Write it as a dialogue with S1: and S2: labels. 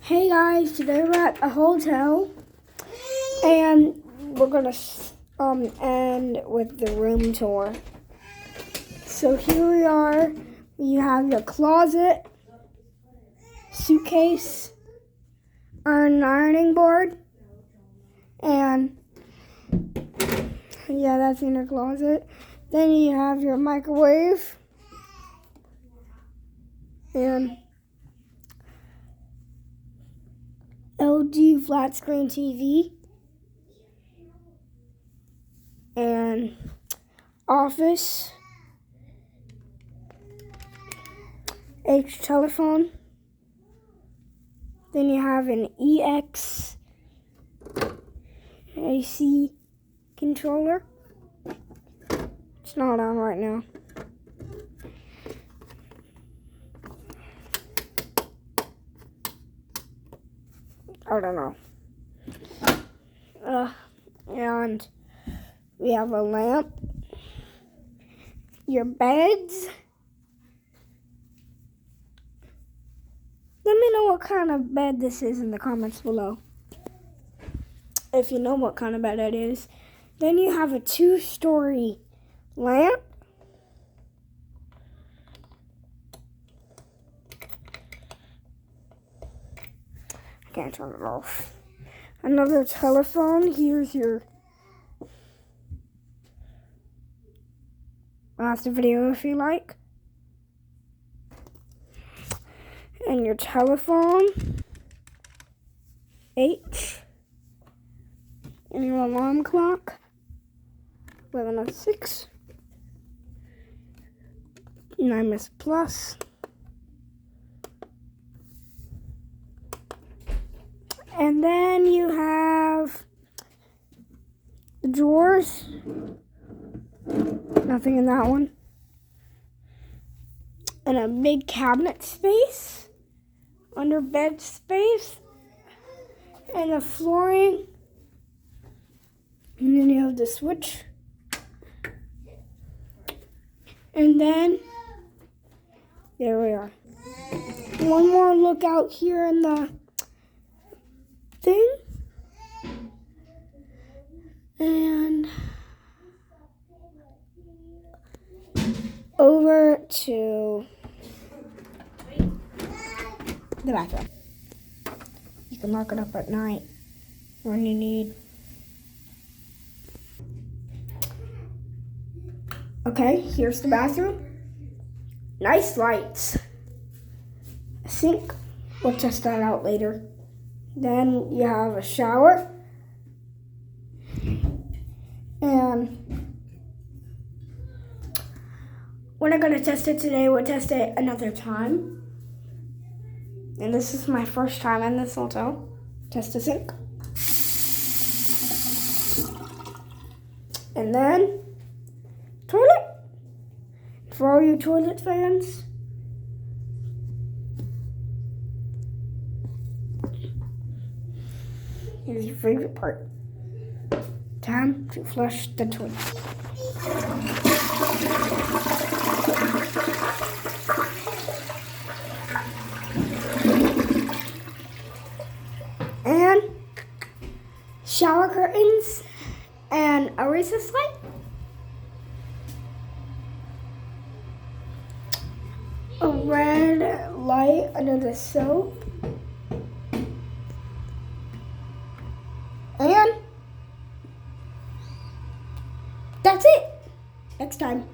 S1: Hey guys, today we're at a hotel and we're gonna end with the room tour. So here we are. You have your closet, suitcase, ironing board, and yeah, that's in your closet. Then you have your microwave and LG flat screen TV and office, H telephone. Then you have an EX AC controller. It's not on right now. I don't know. And we have a lamp, your beds. Let me know what kind of bed this is in the comments below, if you know what kind of bed it is. Then you have a 2-story lamp. I can't turn it off. Another telephone. Here's your last video if you like. And your telephone, H, and your alarm clock, 11:06, 9 Plus, and then you have the drawers, nothing in that one, and a big cabinet space. Under bed space and the flooring, and then you have the switch, and then there we are. One more look out here in the thing, and over to the bathroom. You can lock it up at night when you need. Okay, here's the bathroom. Nice lights. A sink. We'll test that out later. Then you have a shower. And we're not going to test it today. We'll test it another time. And this is my first time in this hotel. Test the sink. And then, toilet. For all you toilet fans. Here's your favorite part. Time to flush the toilet. And shower curtains and a recess light. A red light under the soap. And that's it. Next time.